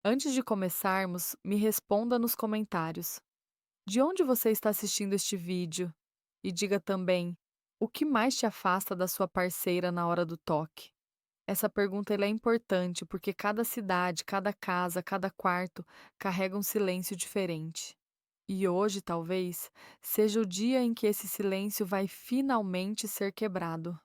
Antes de começarmos, me responda nos comentários. De onde você está assistindo este vídeo? E diga também o que mais te afasta da sua parceira na hora do toque. Essa pergunta ela é importante porque cada cidade, cada casa, cada quarto carrega um silêncio diferente. E hoje, talvez, seja o dia em que esse silêncio vai finalmente ser quebrado.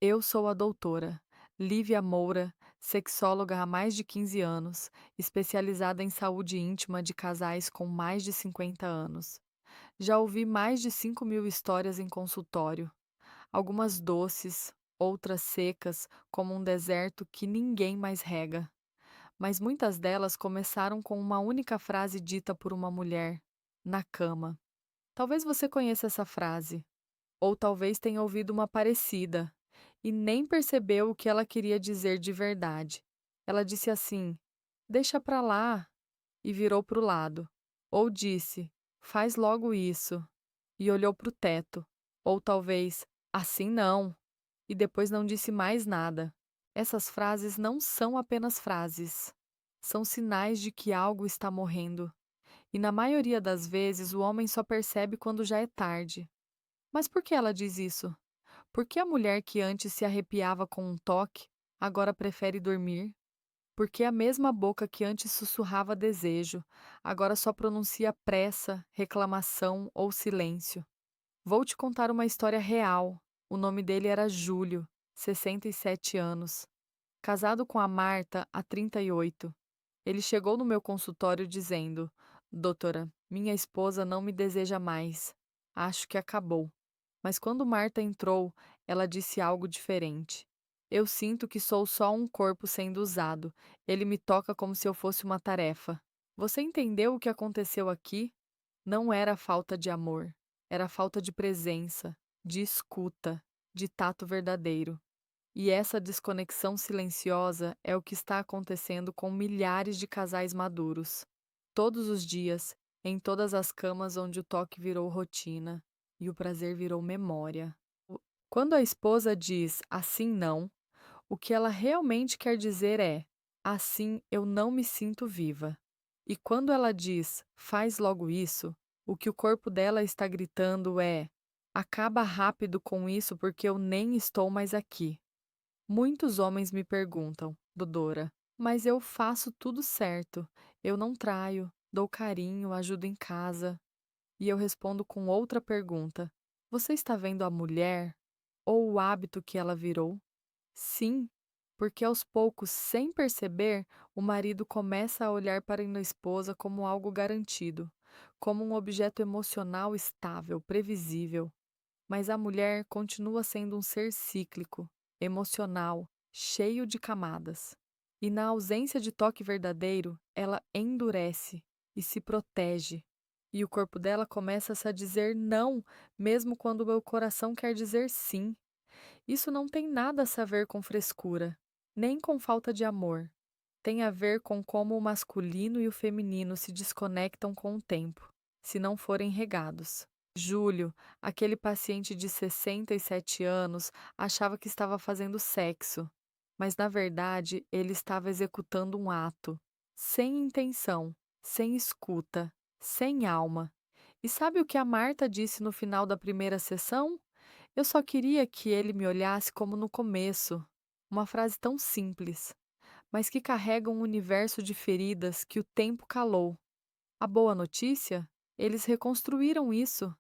Eu sou a doutora Lívia Moura, sexóloga há mais de 15 anos, especializada em saúde íntima de casais com mais de 50 anos. Já ouvi mais de 5.000 histórias em consultório, algumas doces, outras secas, como um deserto que ninguém mais rega. Mas muitas delas começaram com uma única frase dita por uma mulher, na cama. Talvez você conheça essa frase, ou talvez tenha ouvido uma parecida e nem percebeu o que ela queria dizer de verdade. Ela disse assim: "Deixa pra lá", e virou para o lado. Ou disse: "Faz logo isso", e olhou para o teto. Ou talvez: "Assim não", e depois não disse mais nada. Essas frases não são apenas frases. São sinais de que algo está morrendo. E na maioria das vezes o homem só percebe quando já é tarde. Mas por que ela diz isso? Por que a mulher que antes se arrepiava com um toque, agora prefere dormir? Por que a mesma boca que antes sussurrava desejo, agora só pronuncia pressa, reclamação ou silêncio? Vou te contar uma história real. O nome dele era Júlio, 67 anos, casado com a Marta há 38. Ele chegou no meu consultório dizendo: "Doutora, minha esposa não me deseja mais. Acho que acabou." Mas quando Marta entrou, ela disse algo diferente. "Eu sinto que sou só um corpo sendo usado. Ele me toca como se eu fosse uma tarefa." Você entendeu o que aconteceu aqui? Não era falta de amor, era falta de presença, de escuta, de tato verdadeiro. E essa desconexão silenciosa é o que está acontecendo com milhares de casais maduros. Todos os dias, em todas as camas onde o toque virou rotina e o prazer virou memória. Quando a esposa diz assim não, o que ela realmente quer dizer é: assim eu não me sinto viva. E quando ela diz faz logo isso, o que o corpo dela está gritando é: acaba rápido com isso porque eu nem estou mais aqui. Muitos homens me perguntam, Dodora, mas eu faço tudo certo. Eu não traio, dou carinho, ajudo em casa. E eu respondo com outra pergunta: você está vendo a mulher ou o hábito que ela virou? Sim, porque aos poucos, sem perceber, o marido começa a olhar para a esposa como algo garantido, como um objeto emocional estável, previsível. Mas a mulher continua sendo um ser cíclico, emocional, cheio de camadas. E na ausência de toque verdadeiro, ela endurece e se protege. E o corpo dela começa a dizer não, mesmo quando o meu coração quer dizer sim. Isso não tem nada a ver com frescura, nem com falta de amor. Tem a ver com como o masculino e o feminino se desconectam com o tempo, se não forem regados. Júlio, aquele paciente de 67 anos, achava que estava fazendo sexo, mas na verdade ele estava executando um ato, sem intenção, sem escuta, sem alma. E sabe o que a Marta disse no final da primeira sessão? Eu só queria que ele me olhasse como no começo. Uma frase tão simples, mas que carrega um universo de feridas que o tempo calou. A boa notícia? Eles reconstruíram isso,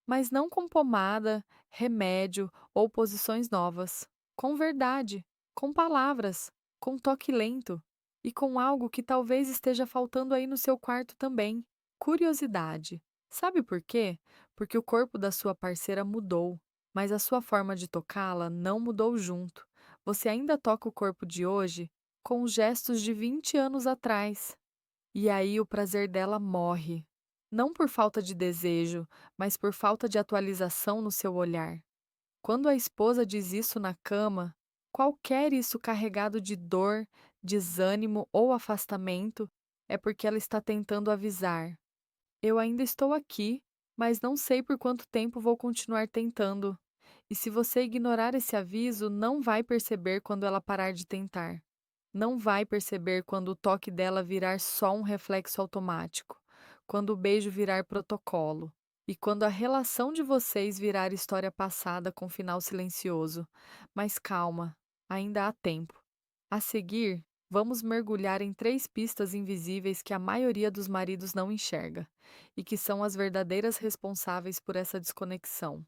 mas não com pomada, remédio ou posições novas. Com verdade, com palavras, com toque lento e com algo que talvez esteja faltando aí no seu quarto também: curiosidade. Sabe por quê? Porque o corpo da sua parceira mudou, mas a sua forma de tocá-la não mudou junto. Você ainda toca o corpo de hoje com os gestos de 20 anos atrás. E aí o prazer dela morre. Não por falta de desejo, mas por falta de atualização no seu olhar. Quando a esposa diz isso na cama, qualquer isso carregado de dor, desânimo ou afastamento, é porque ela está tentando avisar: eu ainda estou aqui, mas não sei por quanto tempo vou continuar tentando. E se você ignorar esse aviso, não vai perceber quando ela parar de tentar. Não vai perceber quando o toque dela virar só um reflexo automático, quando o beijo virar protocolo e quando a relação de vocês virar história passada com final silencioso. Mas calma, ainda há tempo. A seguir, vamos mergulhar em três pistas invisíveis que a maioria dos maridos não enxerga e que são as verdadeiras responsáveis por essa desconexão.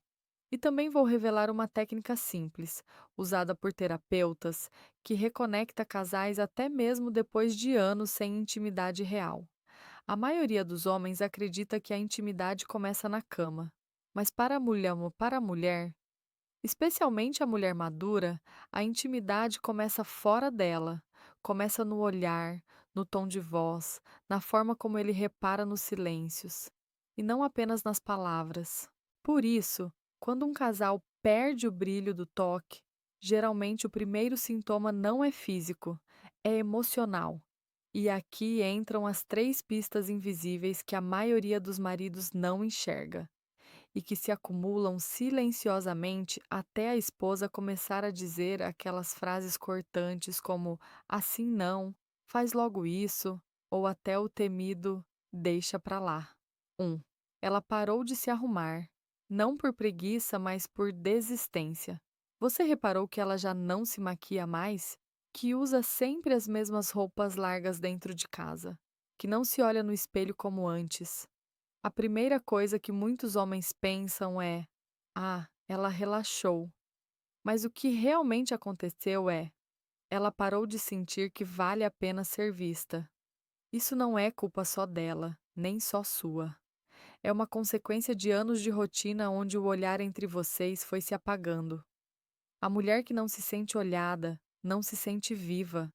E também vou revelar uma técnica simples, usada por terapeutas, que reconecta casais até mesmo depois de anos sem intimidade real. A maioria dos homens acredita que a intimidade começa na cama. Mas para a mulher, especialmente a mulher madura, a intimidade começa fora dela. Começa no olhar, no tom de voz, na forma como ele repara nos silêncios, e não apenas nas palavras. Por isso, quando um casal perde o brilho do toque, geralmente o primeiro sintoma não é físico, é emocional. E aqui entram as três pistas invisíveis que a maioria dos maridos não enxerga e que se acumulam silenciosamente até a esposa começar a dizer aquelas frases cortantes como assim não, faz logo isso, ou até o temido deixa pra lá. 1. Ela parou de se arrumar, não por preguiça, mas por desistência. Você reparou que ela já não se maquia mais? Que usa sempre as mesmas roupas largas dentro de casa? Que não se olha no espelho como antes? A primeira coisa que muitos homens pensam é: ah, ela relaxou. Mas o que realmente aconteceu é: ela parou de sentir que vale a pena ser vista. Isso não é culpa só dela, nem só sua. É uma consequência de anos de rotina onde o olhar entre vocês foi se apagando. A mulher que não se sente olhada, não se sente viva.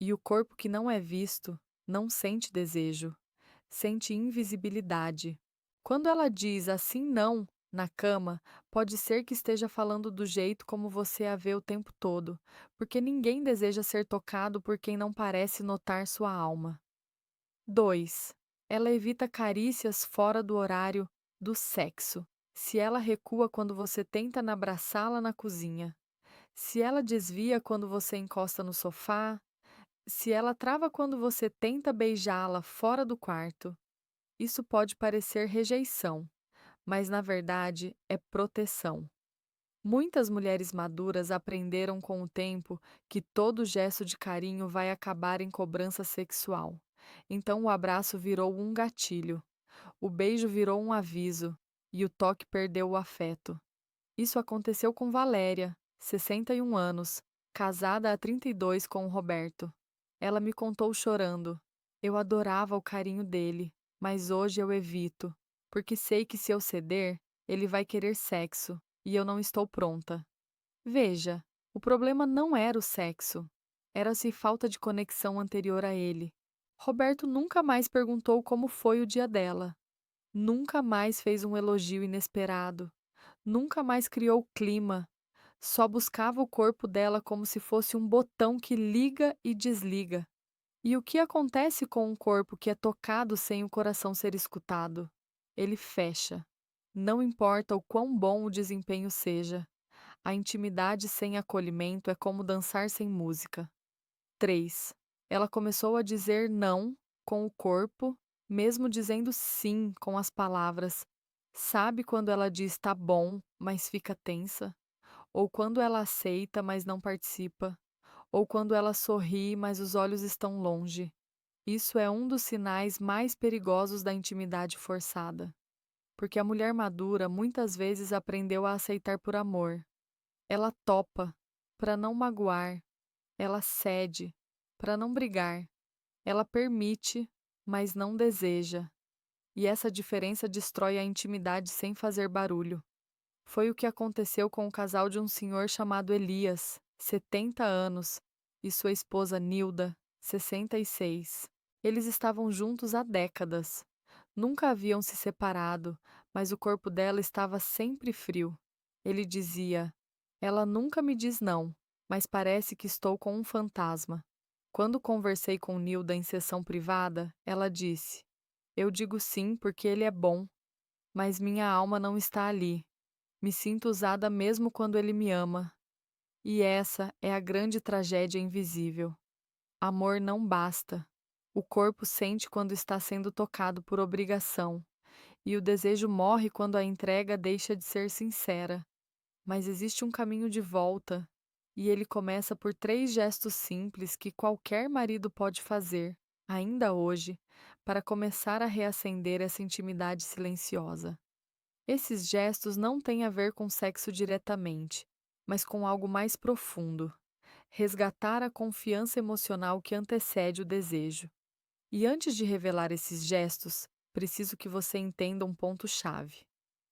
E o corpo que não é visto, não sente desejo, sente invisibilidade. Quando ela diz assim não na cama, pode ser que esteja falando do jeito como você a vê o tempo todo, porque ninguém deseja ser tocado por quem não parece notar sua alma. 2. Ela evita carícias fora do horário do sexo. Se ela recua quando você tenta abraçá-la na cozinha, se ela desvia quando você encosta no sofá, se ela trava quando você tenta beijá-la fora do quarto, isso pode parecer rejeição, mas na verdade é proteção. Muitas mulheres maduras aprenderam com o tempo que todo gesto de carinho vai acabar em cobrança sexual. Então o abraço virou um gatilho, o beijo virou um aviso e o toque perdeu o afeto. Isso aconteceu com Valéria, 61 anos, casada há 32 com o Roberto. Ela me contou chorando. Eu adorava o carinho dele, mas hoje eu evito, porque sei que se eu ceder, ele vai querer sexo, e eu não estou pronta. Veja, o problema não era o sexo, era-se falta de conexão anterior a ele. Roberto nunca mais perguntou como foi o dia dela, nunca mais fez um elogio inesperado, nunca mais criou clima, só buscava o corpo dela como se fosse um botão que liga e desliga. E o que acontece com um corpo que é tocado sem o coração ser escutado? Ele fecha. Não importa o quão bom o desempenho seja. A intimidade sem acolhimento é como dançar sem música. 3. Ela começou a dizer não com o corpo, mesmo dizendo sim com as palavras. Sabe quando ela diz tá bom, mas fica tensa? Ou quando ela aceita, mas não participa? Ou quando ela sorri, mas os olhos estão longe? Isso é um dos sinais mais perigosos da intimidade forçada, porque a mulher madura muitas vezes aprendeu a aceitar por amor. Ela topa para não magoar, ela cede para não brigar, ela permite, mas não deseja. E essa diferença destrói a intimidade sem fazer barulho. Foi o que aconteceu com o casal de um senhor chamado Elias, 70 anos, e sua esposa Nilda, 66. Eles estavam juntos há décadas. Nunca haviam se separado, mas o corpo dela estava sempre frio. Ele dizia: ela nunca me diz não, mas parece que estou com um fantasma. Quando conversei com Nilda em sessão privada, ela disse: eu digo sim porque ele é bom, mas minha alma não está ali. Me sinto usada mesmo quando ele me ama. E essa é a grande tragédia invisível. Amor não basta. O corpo sente quando está sendo tocado por obrigação, e o desejo morre quando a entrega deixa de ser sincera. Mas existe um caminho de volta, e ele começa por 3 gestos simples que qualquer marido pode fazer, ainda hoje, para começar a reacender essa intimidade silenciosa. Esses gestos não têm a ver com sexo diretamente, mas com algo mais profundo: resgatar a confiança emocional que antecede o desejo. E antes de revelar esses gestos, preciso que você entenda um ponto-chave.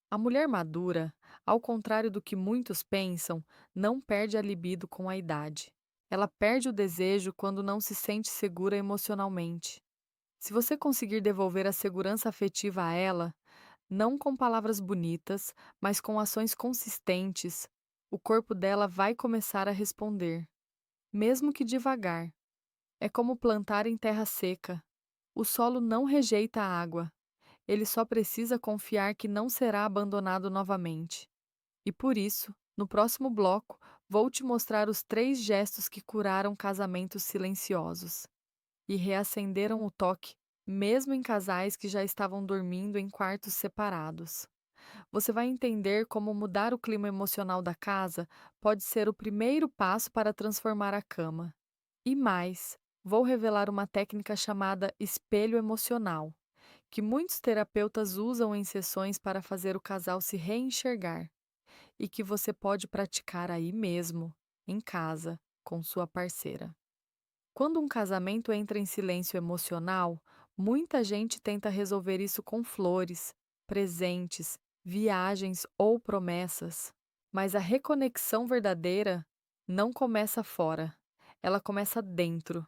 A mulher madura, ao contrário do que muitos pensam, não perde a libido com a idade. Ela perde o desejo quando não se sente segura emocionalmente. Se você conseguir devolver a segurança afetiva a ela, não com palavras bonitas, mas com ações consistentes, o corpo dela vai começar a responder, mesmo que devagar. É como plantar em terra seca. O solo não rejeita a água, ele só precisa confiar que não será abandonado novamente. E por isso, no próximo bloco, vou te mostrar os 3 gestos que curaram casamentos silenciosos e reacenderam o toque, mesmo em casais que já estavam dormindo em quartos separados. Você vai entender como mudar o clima emocional da casa pode ser o primeiro passo para transformar a cama. E mais, vou revelar uma técnica chamada espelho emocional, que muitos terapeutas usam em sessões para fazer o casal se reenxergar e que você pode praticar aí mesmo, em casa, com sua parceira. Quando um casamento entra em silêncio emocional, muita gente tenta resolver isso com flores, presentes, viagens ou promessas. Mas a reconexão verdadeira não começa fora, ela começa dentro.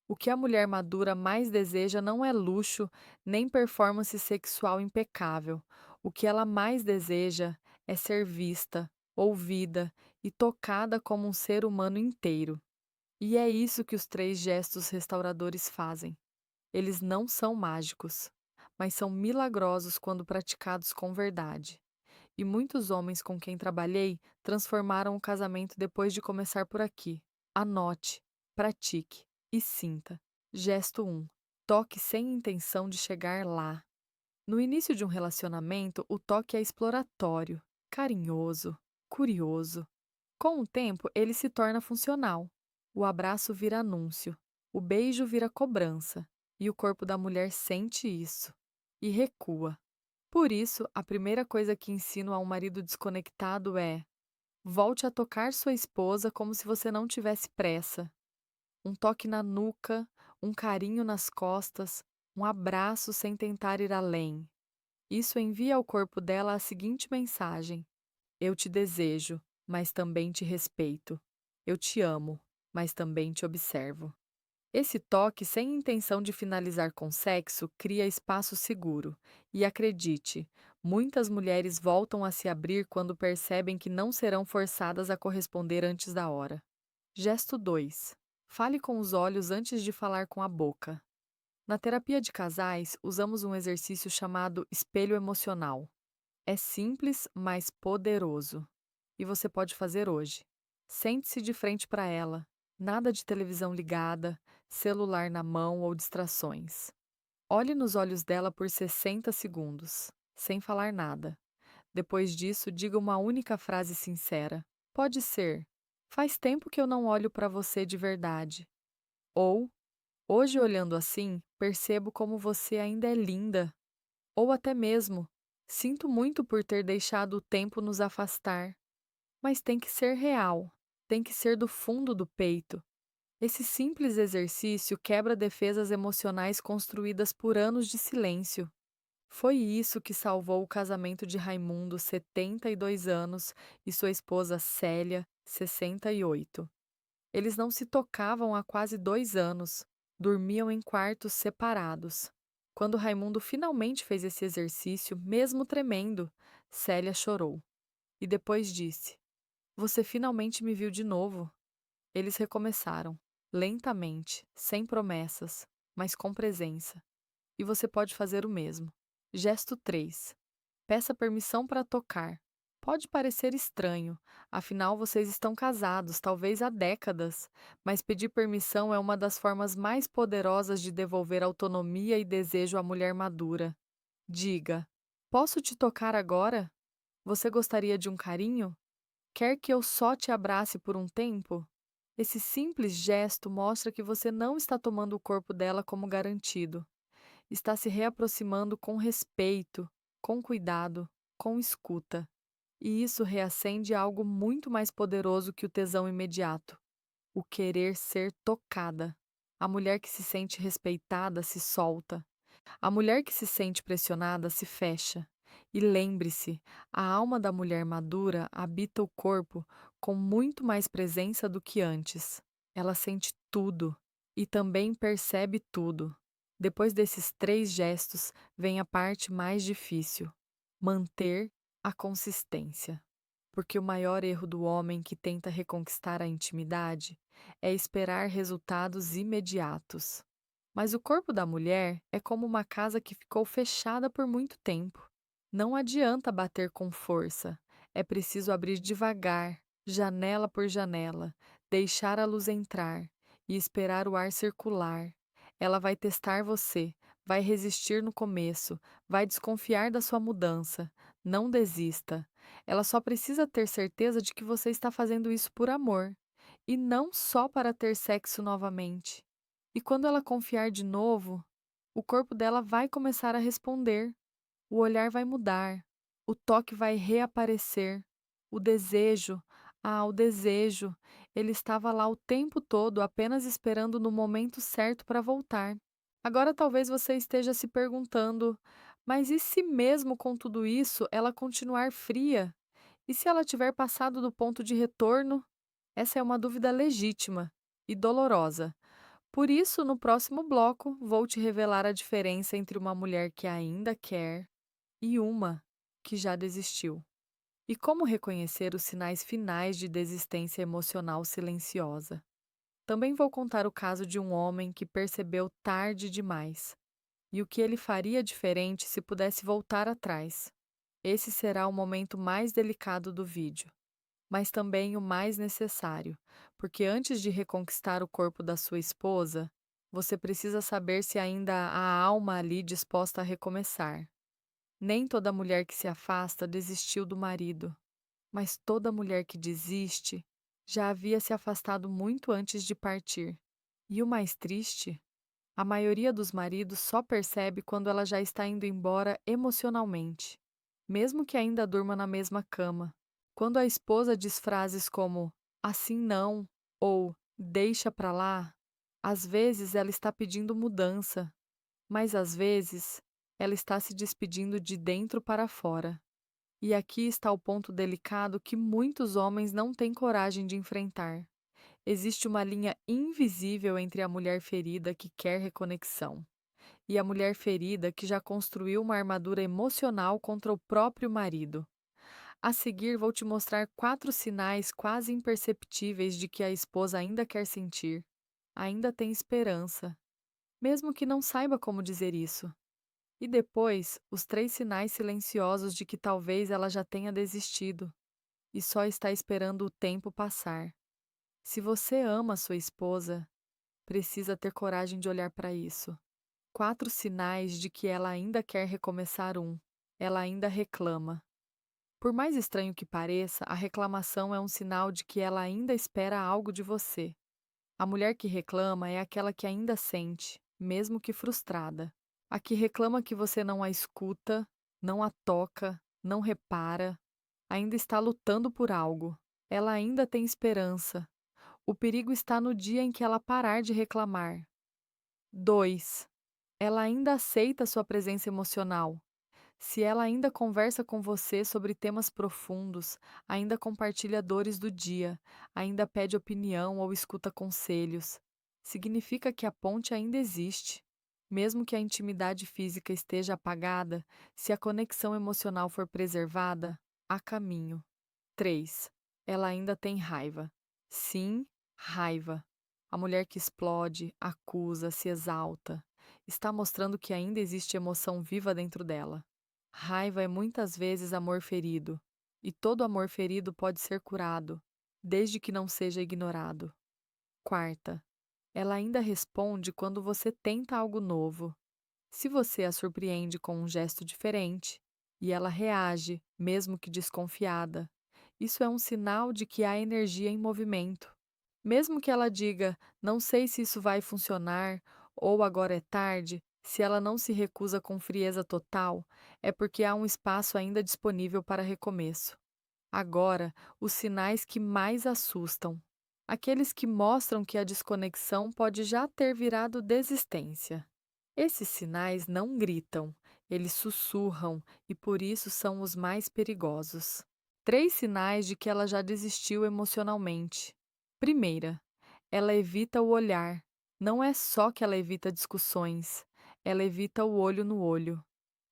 O que a mulher madura mais deseja não é luxo nem performance sexual impecável. O que ela mais deseja é ser vista, ouvida e tocada como um ser humano inteiro. E é isso que os 3 gestos restauradores fazem. Eles não são mágicos, mas são milagrosos quando praticados com verdade. E muitos homens com quem trabalhei transformaram o casamento depois de começar por aqui. Anote, pratique e sinta. Gesto 1. Toque sem intenção de chegar lá. No início de um relacionamento, o toque é exploratório, carinhoso, curioso. Com o tempo, ele se torna funcional. O abraço vira anúncio, o beijo vira cobrança, e o corpo da mulher sente isso e recua. Por isso, a primeira coisa que ensino a um marido desconectado é: volte a tocar sua esposa como se você não tivesse pressa. Um toque na nuca, um carinho nas costas, um abraço sem tentar ir além. Isso envia ao corpo dela a seguinte mensagem: eu te desejo, mas também te respeito. Eu te amo, mas também te observo. Esse toque, sem intenção de finalizar com sexo, cria espaço seguro. E acredite, muitas mulheres voltam a se abrir quando percebem que não serão forçadas a corresponder antes da hora. Gesto 2. Fale com os olhos antes de falar com a boca. Na terapia de casais, usamos um exercício chamado espelho emocional. É simples, mas poderoso. E você pode fazer hoje. Sente-se de frente para ela. Nada de televisão ligada, celular na mão ou distrações. Olhe nos olhos dela por 60 segundos, sem falar nada. Depois disso, diga uma única frase sincera. Pode ser: faz tempo que eu não olho para você de verdade. Ou: hoje olhando assim, percebo como você ainda é linda. Ou até mesmo: sinto muito por ter deixado o tempo nos afastar. Mas tem que ser real, tem que ser do fundo do peito. Esse simples exercício quebra defesas emocionais construídas por anos de silêncio. Foi isso que salvou o casamento de Raimundo, 72 anos, e sua esposa Célia, 68. Eles não se tocavam há quase 2 anos, dormiam em quartos separados. Quando Raimundo finalmente fez esse exercício, mesmo tremendo, Célia chorou. E depois disse: você finalmente me viu de novo. Eles recomeçaram, lentamente, sem promessas, mas com presença. E você pode fazer o mesmo. Gesto 3. Peça permissão para tocar. Pode parecer estranho, afinal vocês estão casados, talvez há décadas, mas pedir permissão é uma das formas mais poderosas de devolver autonomia e desejo à mulher madura. Diga: posso te tocar agora? Você gostaria de um carinho? Quer que eu só te abrace por um tempo? Esse simples gesto mostra que você não está tomando o corpo dela como garantido. Está se reaproximando com respeito, com cuidado, com escuta. E isso reacende algo muito mais poderoso que o tesão imediato: o querer ser tocada. A mulher que se sente respeitada se solta. A mulher que se sente pressionada se fecha. E lembre-se, a alma da mulher madura habita o corpo com muito mais presença do que antes. Ela sente tudo e também percebe tudo. Depois desses três gestos, vem a parte mais difícil: manter a consistência. Porque o maior erro do homem que tenta reconquistar a intimidade é esperar resultados imediatos. Mas o corpo da mulher é como uma casa que ficou fechada por muito tempo. Não adianta bater com força, é preciso abrir devagar, janela por janela, deixar a luz entrar e esperar o ar circular. Ela vai testar você, vai resistir no começo, vai desconfiar da sua mudança. Não desista. Ela só precisa ter certeza de que você está fazendo isso por amor e não só para ter sexo novamente. E quando ela confiar de novo, o corpo dela vai começar a responder, o olhar vai mudar, o toque vai reaparecer, o desejo, o desejo, ele estava lá o tempo todo apenas esperando no momento certo para voltar. Agora talvez você esteja se perguntando: mas e se mesmo com tudo isso ela continuar fria? E se ela tiver passado do ponto de retorno? Essa é uma dúvida legítima e dolorosa. Por isso, no próximo bloco, vou te revelar a diferença entre uma mulher que ainda quer e uma que já desistiu. E como reconhecer os sinais finais de desistência emocional silenciosa. Também vou contar o caso de um homem que percebeu tarde demais e o que ele faria diferente se pudesse voltar atrás. Esse será o momento mais delicado do vídeo, mas também o mais necessário, porque antes de reconquistar o corpo da sua esposa, você precisa saber se ainda há alma ali disposta a recomeçar. Nem toda mulher que se afasta desistiu do marido, mas toda mulher que desiste já havia se afastado muito antes de partir. E o mais triste, a maioria dos maridos só percebe quando ela já está indo embora emocionalmente, mesmo que ainda durma na mesma cama. Quando a esposa diz frases como assim não ou deixa pra lá, às vezes ela está pedindo mudança, mas às vezes ela está se despedindo de dentro para fora. E aqui está o ponto delicado que muitos homens não têm coragem de enfrentar. Existe uma linha invisível entre a mulher ferida que quer reconexão e a mulher ferida que já construiu uma armadura emocional contra o próprio marido. A seguir, vou te mostrar 4 sinais quase imperceptíveis de que a esposa ainda quer sentir, ainda tem esperança, mesmo que não saiba como dizer isso. E depois, os 3 sinais silenciosos de que talvez ela já tenha desistido e só está esperando o tempo passar. Se você ama sua esposa, precisa ter coragem de olhar para isso. 4 sinais de que ela ainda quer recomeçar um. Ela ainda reclama. Por mais estranho que pareça, a reclamação é um sinal de que ela ainda espera algo de você. A mulher que reclama é aquela que ainda sente, mesmo que frustrada. A que reclama que você não a escuta, não a toca, não repara, ainda está lutando por algo. Ela ainda tem esperança. O perigo está no dia em que ela parar de reclamar. 2. Ela ainda aceita sua presença emocional. Se ela ainda conversa com você sobre temas profundos, ainda compartilha dores do dia, ainda pede opinião ou escuta conselhos, significa que a ponte ainda existe. Mesmo que a intimidade física esteja apagada, se a conexão emocional for preservada, há caminho. 3. Ela ainda tem raiva. Sim, raiva. A mulher que explode, acusa, se exalta, está mostrando que ainda existe emoção viva dentro dela. Raiva é muitas vezes amor ferido. e todo amor ferido pode ser curado, desde que não seja ignorado. Quarta, ela ainda responde quando você tenta algo novo. Se você a surpreende com um gesto diferente e ela reage, mesmo que desconfiada, isso é um sinal de que há energia em movimento. Mesmo que ela diga, não sei se isso vai funcionar, ou agora é tarde, se ela não se recusa com frieza total, é porque há um espaço ainda disponível para recomeço. Agora, os sinais que mais assustam. Aqueles que mostram que a desconexão pode já ter virado desistência. Esses sinais não gritam, eles sussurram e por isso são os mais perigosos. Três sinais de que ela já desistiu emocionalmente. Primeira, ela evita o olhar. Não é só que ela evita discussões, ela evita o olho no olho.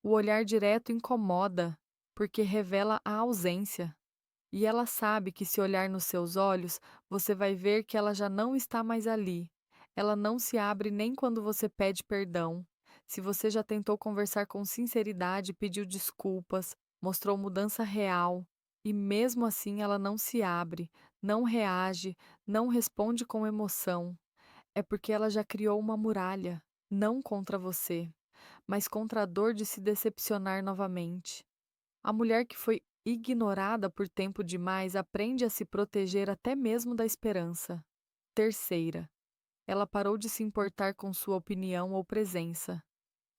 O olhar direto incomoda, porque revela a ausência. E ela sabe que se olhar nos seus olhos, você vai ver que ela já não está mais ali. Ela não se abre nem quando você pede perdão. Se você já tentou conversar com sinceridade, pediu desculpas, mostrou mudança real, e mesmo assim ela não se abre, não reage, não responde com emoção, é porque ela já criou uma muralha, não contra você, mas contra a dor de se decepcionar novamente. A mulher que foi ignorada por tempo demais aprende a se proteger até mesmo da esperança. Terceira, ela parou de se importar com sua opinião ou presença.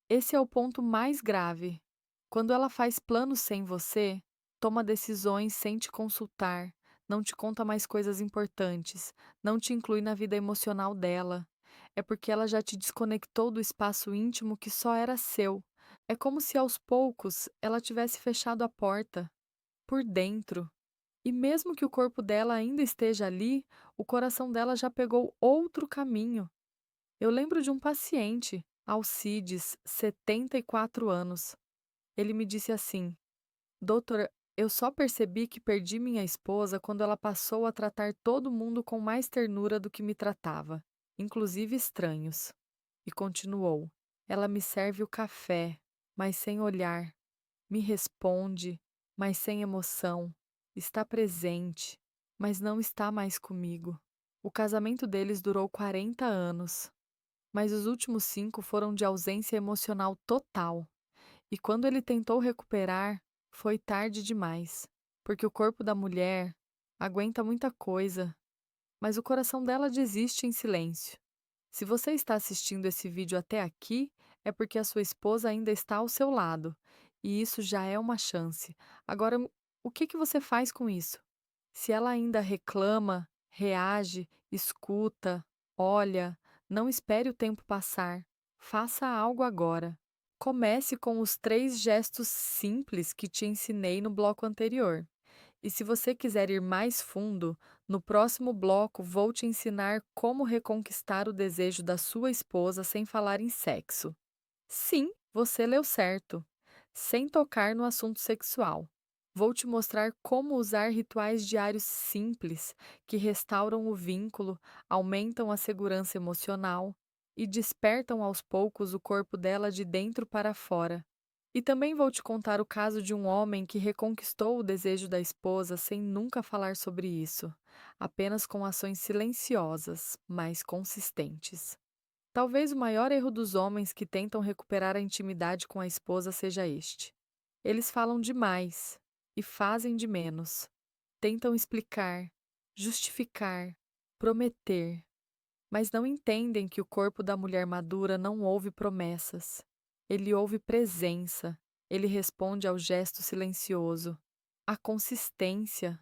Esse é o ponto mais grave. Quando ela faz planos sem você, toma decisões sem te consultar, não te conta mais coisas importantes, não te inclui na vida emocional dela. É porque ela já te desconectou do espaço íntimo que só era seu. É como se aos poucos ela tivesse fechado a porta, por dentro. E mesmo que o corpo dela ainda esteja ali, o coração dela já pegou outro caminho. Eu lembro de um paciente, Alcides, 74 anos. Ele me disse assim: Doutor, eu só percebi que perdi minha esposa quando ela passou a tratar todo mundo com mais ternura do que me tratava, inclusive estranhos. E continuou: Ela me serve o café, mas sem olhar, me responde, mas sem emoção, está presente, mas não está mais comigo. O casamento deles durou 40 anos, mas os últimos 5 foram de ausência emocional total. E quando ele tentou recuperar, foi tarde demais, porque o corpo da mulher aguenta muita coisa, mas o coração dela desiste em silêncio. Se você está assistindo esse vídeo até aqui, é porque a sua esposa ainda está ao seu lado, e isso já é uma chance. Agora, o que você faz com isso? Se ela ainda reclama, reage, escuta, olha, não espere o tempo passar. Faça algo agora. Comece com os 3 gestos simples que te ensinei no bloco anterior. E se você quiser ir mais fundo, no próximo bloco vou te ensinar como reconquistar o desejo da sua esposa sem falar em sexo. Sim, você leu certo. Sem tocar no assunto sexual. Vou te mostrar como usar rituais diários simples que restauram o vínculo, aumentam a segurança emocional e despertam aos poucos o corpo dela de dentro para fora. E também vou te contar o caso de um homem que reconquistou o desejo da esposa sem nunca falar sobre isso, apenas com ações silenciosas, mas consistentes. Talvez o maior erro dos homens que tentam recuperar a intimidade com a esposa seja este. Eles falam demais e fazem de menos. Tentam explicar, justificar, prometer, mas não entendem que o corpo da mulher madura não ouve promessas. Ele ouve presença, ele responde ao gesto silencioso, à consistência,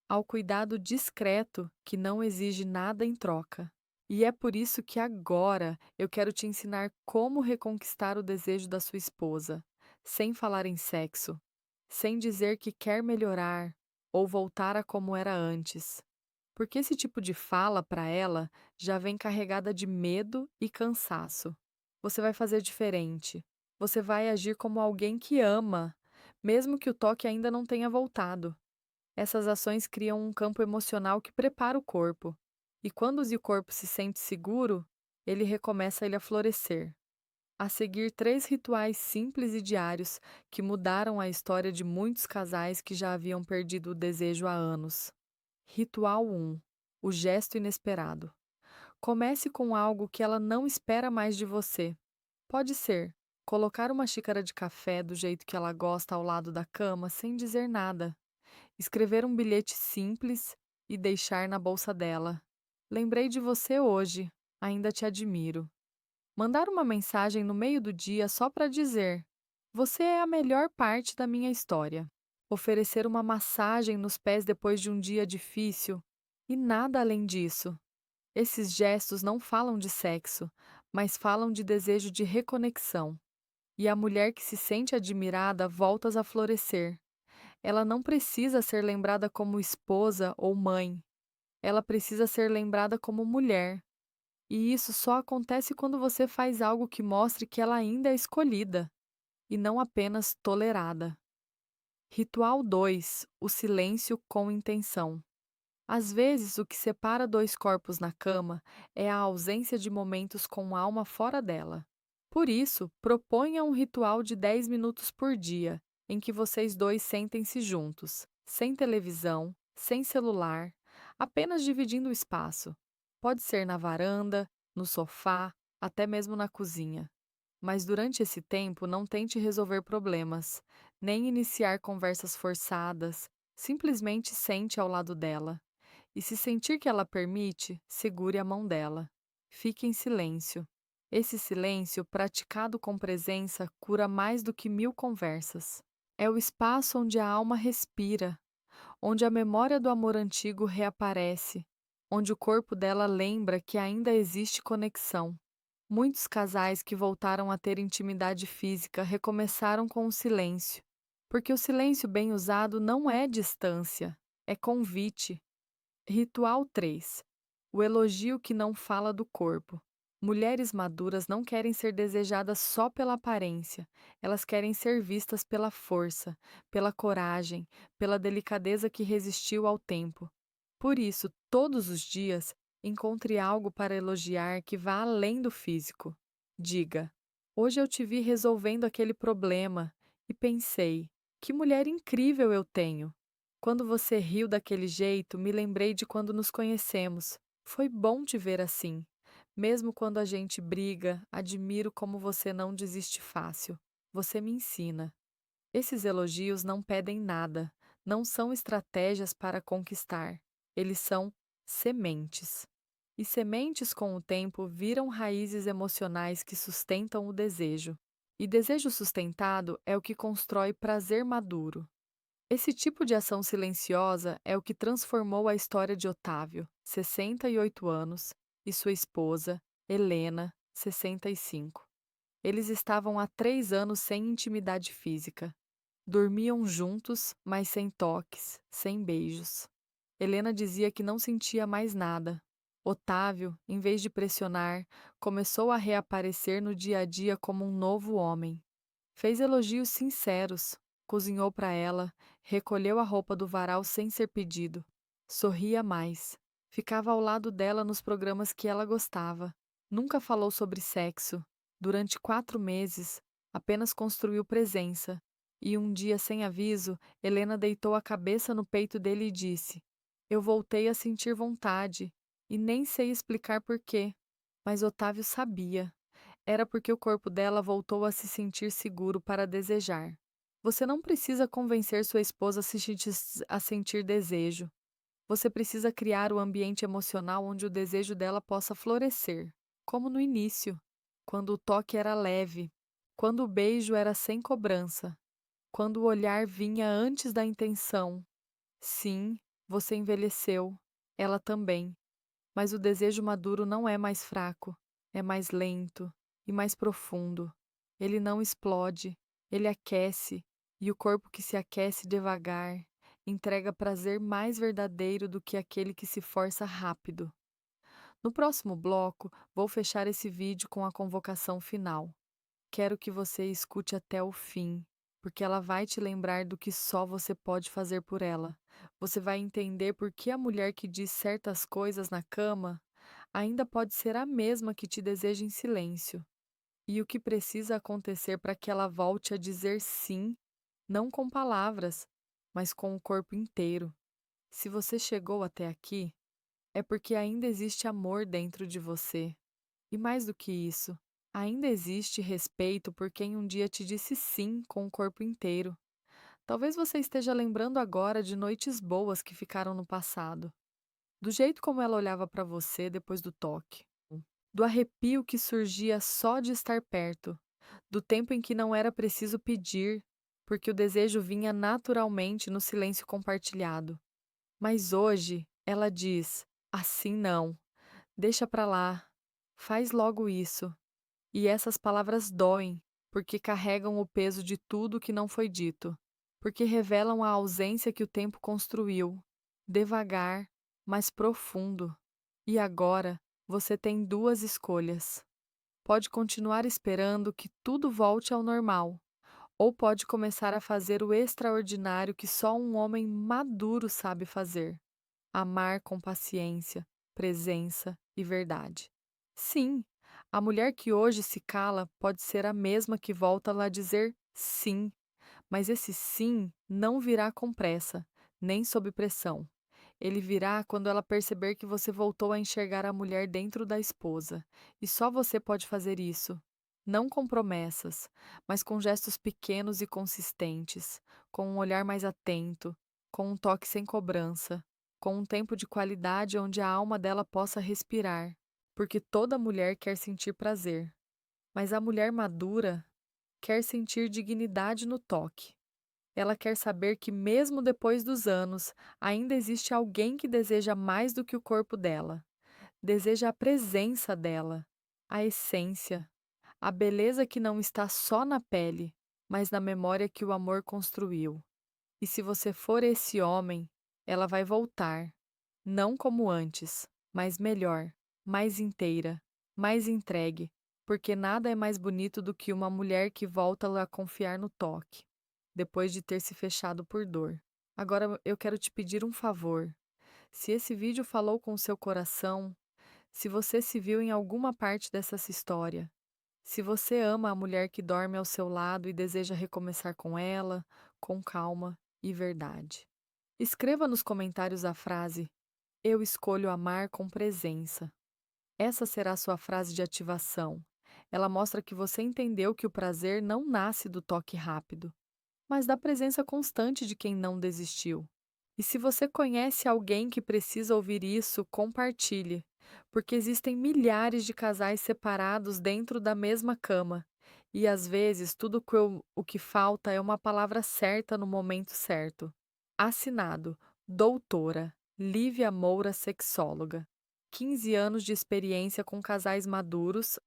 ao cuidado discreto que não exige nada em troca. E é por isso que agora eu quero te ensinar como reconquistar o desejo da sua esposa, sem falar em sexo, sem dizer que quer melhorar ou voltar a como era antes. Porque esse tipo de fala para ela já vem carregada de medo e cansaço. Você vai fazer diferente. Você vai agir como alguém que ama, mesmo que o toque ainda não tenha voltado. Essas ações criam um campo emocional que prepara o corpo. E quando o corpo se sente seguro, ele recomeça a florescer. A seguir, 3 rituais simples e diários que mudaram a história de muitos casais que já haviam perdido o desejo há anos. Ritual 1: O gesto inesperado. Comece com algo que ela não espera mais de você. Pode ser colocar uma xícara de café do jeito que ela gosta ao lado da cama sem dizer nada. Escrever um bilhete simples e deixar na bolsa dela. Lembrei de você hoje, ainda te admiro. Mandar uma mensagem no meio do dia só para dizer: Você é a melhor parte da minha história. Oferecer uma massagem nos pés depois de um dia difícil. E nada além disso. Esses gestos não falam de sexo, mas falam de desejo de reconexão. E a mulher que se sente admirada volta a florescer. Ela não precisa ser lembrada como esposa ou mãe. Ela precisa ser lembrada como mulher. E isso só acontece quando você faz algo que mostre que ela ainda é escolhida, e não apenas tolerada. Ritual 2: O silêncio com intenção. Às vezes, o que separa dois corpos na cama é a ausência de momentos com alma fora dela. Por isso, proponha um ritual de 10 minutos por dia, em que vocês dois sentem-se juntos, sem televisão, sem celular, apenas dividindo o espaço. Pode ser na varanda, no sofá, até mesmo na cozinha. Mas durante esse tempo, não tente resolver problemas, nem iniciar conversas forçadas, simplesmente sente ao lado dela. E se sentir que ela permite, segure a mão dela. Fique em silêncio. Esse silêncio, praticado com presença, cura mais do que 1000 conversas. É o espaço onde a alma respira, onde a memória do amor antigo reaparece, onde o corpo dela lembra que ainda existe conexão. Muitos casais que voltaram a ter intimidade física recomeçaram com o silêncio, porque o silêncio bem usado não é distância, é convite. Ritual 3: O elogio que não fala do corpo. Mulheres maduras não querem ser desejadas só pela aparência, elas querem ser vistas pela força, pela coragem, pela delicadeza que resistiu ao tempo. Por isso, todos os dias, encontre algo para elogiar que vá além do físico. Diga: Hoje eu te vi resolvendo aquele problema e pensei, que mulher incrível eu tenho. Quando você riu daquele jeito, me lembrei de quando nos conhecemos. Foi bom te ver assim. Mesmo quando a gente briga, admiro como você não desiste fácil. Você me ensina. Esses elogios não pedem nada, não são estratégias para conquistar. Eles são sementes. E sementes, com o tempo, viram raízes emocionais que sustentam o desejo. E desejo sustentado é o que constrói prazer maduro. Esse tipo de ação silenciosa é o que transformou a história de Otávio, 68 anos, e sua esposa, Helena, 65. Eles estavam há 3 anos sem intimidade física. Dormiam juntos, mas sem toques, sem beijos. Helena dizia que não sentia mais nada. Otávio, em vez de pressionar, começou a reaparecer no dia a dia como um novo homem. Fez elogios sinceros, cozinhou para ela, recolheu a roupa do varal sem ser pedido. Sorria mais. Ficava ao lado dela nos programas que ela gostava. Nunca falou sobre sexo. Durante 4 meses, apenas construiu presença. E um dia, sem aviso, Helena deitou a cabeça no peito dele e disse: Eu voltei a sentir vontade, e nem sei explicar por quê. Mas Otávio sabia. Era porque o corpo dela voltou a se sentir seguro para desejar. Você não precisa convencer sua esposa a sentir desejo. Você precisa criar o ambiente emocional onde o desejo dela possa florescer, como no início, quando o toque era leve, quando o beijo era sem cobrança, quando o olhar vinha antes da intenção. Sim, você envelheceu, ela também, mas o desejo maduro não é mais fraco, é mais lento e mais profundo. Ele não explode, ele aquece, e o corpo que se aquece devagar entrega prazer mais verdadeiro do que aquele que se força rápido. No próximo bloco, vou fechar esse vídeo com a convocação final. Quero que você escute até o fim, porque ela vai te lembrar do que só você pode fazer por ela. Você vai entender por que a mulher que diz certas coisas na cama ainda pode ser a mesma que te deseja em silêncio. e o que precisa acontecer para que ela volte a dizer sim, não com palavras, mas com o corpo inteiro. Se você chegou até aqui, é porque ainda existe amor dentro de você. E mais do que isso, ainda existe respeito por quem um dia te disse sim com o corpo inteiro. Talvez você esteja lembrando agora de noites boas que ficaram no passado, do jeito como ela olhava para você depois do toque, do arrepio que surgia só de estar perto, do tempo em que não era preciso pedir, porque o desejo vinha naturalmente no silêncio compartilhado. Mas hoje ela diz: assim não, deixa pra lá, faz logo isso. E essas palavras doem, porque carregam o peso de tudo que não foi dito, porque revelam a ausência que o tempo construiu, devagar, mas profundo. E agora você tem duas escolhas. Pode continuar esperando que tudo volte ao normal, ou pode começar a fazer o extraordinário que só um homem maduro sabe fazer: amar com paciência, presença e verdade. Sim, a mulher que hoje se cala pode ser a mesma que volta lá dizer sim, mas esse sim não virá com pressa, nem sob pressão. Ele virá quando ela perceber que você voltou a enxergar a mulher dentro da esposa. E só você pode fazer isso. Não com promessas, mas com gestos pequenos e consistentes, com um olhar mais atento, com um toque sem cobrança, com um tempo de qualidade onde a alma dela possa respirar. Porque toda mulher quer sentir prazer, mas a mulher madura quer sentir dignidade no toque. Ela quer saber que, mesmo depois dos anos, ainda existe alguém que deseja mais do que o corpo dela. Deseja a presença dela, a essência, a beleza que não está só na pele, mas na memória que o amor construiu. E se você for esse homem, ela vai voltar, não como antes, mas melhor, mais inteira, mais entregue, porque nada é mais bonito do que uma mulher que volta a confiar no toque, depois de ter se fechado por dor. Agora eu quero te pedir um favor. Se esse vídeo falou com o seu coração, se você se viu em alguma parte dessa história, se você ama a mulher que dorme ao seu lado e deseja recomeçar com ela, com calma e verdade. Escreva nos comentários a frase: eu escolho amar com presença. Essa será a sua frase de ativação. Ela mostra que você entendeu que o prazer não nasce do toque rápido, mas da presença constante de quem não desistiu. E se você conhece alguém que precisa ouvir isso, compartilhe, porque existem milhares de casais separados dentro da mesma cama. E às vezes tudo o que falta é uma palavra certa no momento certo. Assinado: Doutora Lívia Moura, sexóloga. 15 anos de experiência com casais maduros,